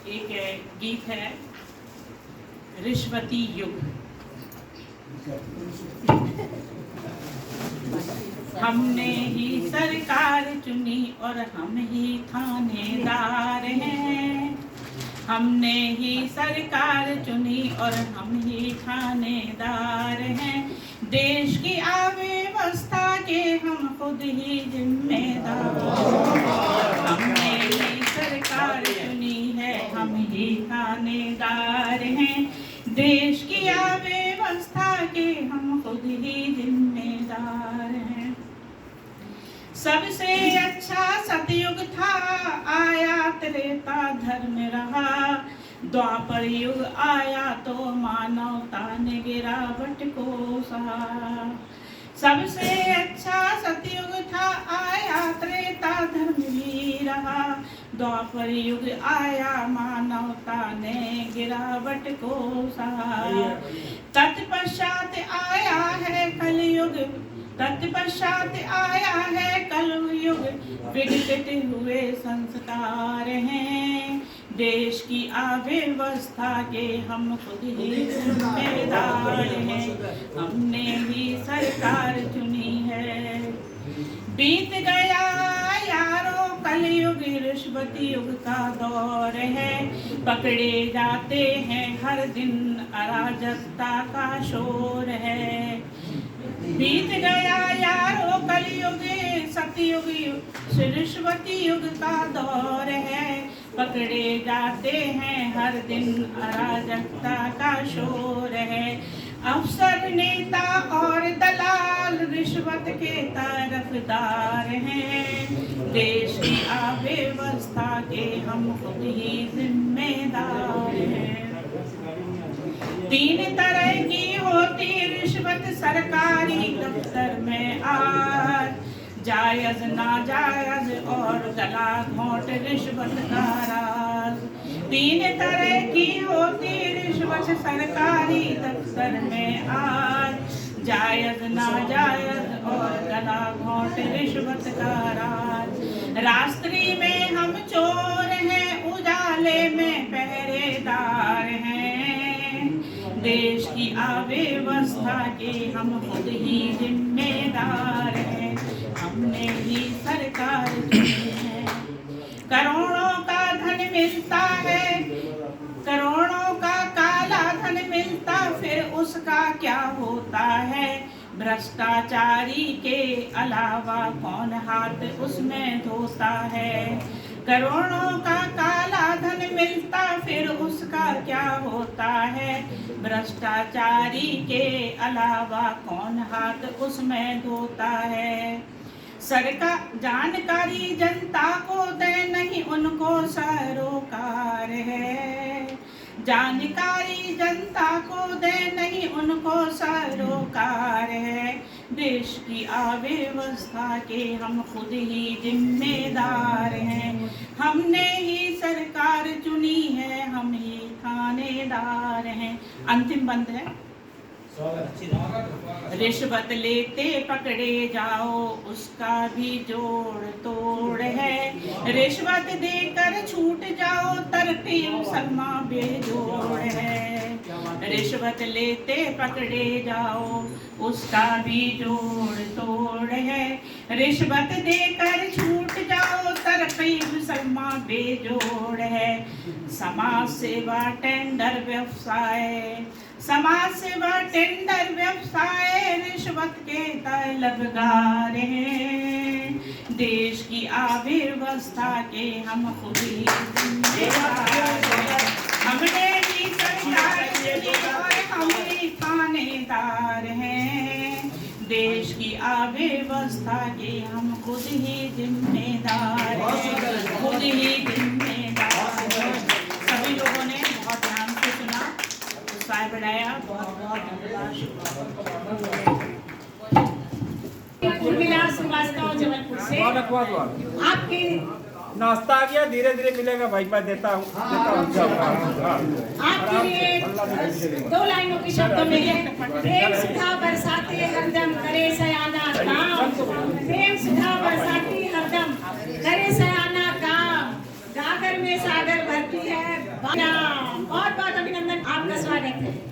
एक गीत है रिश्वती युग। हमने ही सरकार चुनी और हम ही थानेदार हैं। हमने ही सरकार चुनी और हम ही थानेदार हैं। देश की अव्यवस्था के हम खुद ही जिम्मेदार। हमने ही सरकार चुनी है, हम ही थानेदार हैं। देश की अव्यवस्था के हम खुद ही जिम्मेदार हैं। सबसे अच्छा सतयुग था, आया त्रेता धर्म रहा। द्वापर युग आया तो मानवता ने गिरावट को सहा। सबसे अच्छा सतयुग था, आया त्रेता धर्म भी रहा। द्वापर युग आया मानवता ने गिरावट को सहा। तत्पश्चात आया है कलयुग, तत्पश्चात आया है कलयुग। विकसित हुए संस्कार हैं। देश की अव्यवस्था के हम खुद ही जिम्मेदार हैं। हमने ही सरकार चुनी है। बीत गया यारों कलयुग, रिश्वत युग का दौर है। पकड़े जाते हैं हर दिन, अराजकता का शोर है। बीत गया यारों कलयुग, सतयुग रिश्वती युग का दौर है। पकड़े जाते हैं हर दिन, अराजकता का शोर है। अफसर नेता और दलाल रिश्वत के तरफदार हैं। देश की अव्यवस्था के हम खुद ही जिम्मेदार हैं। तीन तरह की होती रिश्वत सरकारी दफ्तर में आज, जायज नाजायज और गला घोंट रिश्वत का राज। तीन तरह की होती रिश्वत सरकारी दफ्तर में आज, जायज नाजायज और गला घोंट रिश्वत का राज। राष्ट्री में हम चोर हैं, उजाले में पहरेदार हैं। देश की अव्यवस्था के हम खुद ही जिम्मेदार हैं। हमने ही सरकार चुनी है। करोड़ों का धन मिलता है, करोड़ों का काला धन मिलता, फिर उसका क्या होता है। भ्रष्टाचारी के अलावा कौन हाथ उसमें धोता है। करोड़ों का काला धन मिलता, फिर उसका क्या होता है। भ्रष्टाचारी के अलावा कौन हाथ उसमें धोता है। सरकार जानकारी जनता को दे, नहीं उनको सरोकार है। जानकारी जनता को दे, नहीं उनको सरोकार है। देश की अव्यवस्था के हम खुद ही जिम्मेदार हैं। हमने ही सरकार चुनी है, हम ही थानेदार हैं। अंतिम बंद है। रिश्वत लेते पकड़े जाओ, उसका भी जोड़ तोड़ है। रिश्वत देकर छूट जाओ, तरकीब सलमा बेजोड़ है। रिश्वत लेते पकड़े जाओ, उसका भी जोड़ तोड़ है। रिश्वत देकर छूट जाओ, तरकीब सलमा बेजोड़ है। समाज सेवा टेंडर व्यवसाय, समाज सेवा टेंडर व्यवसाय रिश्वत के तलबगार हैं। देश की अव्यवस्था के हम खुद ही जिम्मेदार हैं। हमने ही सरकार चुनी और हम ही थानेदार हैं। देश की अव्यवस्था के हम खुद ही जिम्मेदार हैं, खुद ही जिम्मेदार हैं। सभी लोगों ने बहुत ध्यान से सुना, उत्साह बढ़ाया। बहुत बहुत धन्यवाद। उर्मिला श्रीवास्तव जबलपुर से आपकी नाश्ता आ गया, धीरे धीरे मिलेगा भाई, मैं देता हूँ। आपके लिए दो लाइनों के शब्द में है। प्रेम सुधा बरसाती हरदम करे सयाना काम, प्रेम सुधा बरसाती हरदम करे सयाना काम। गागर में सागर भरती है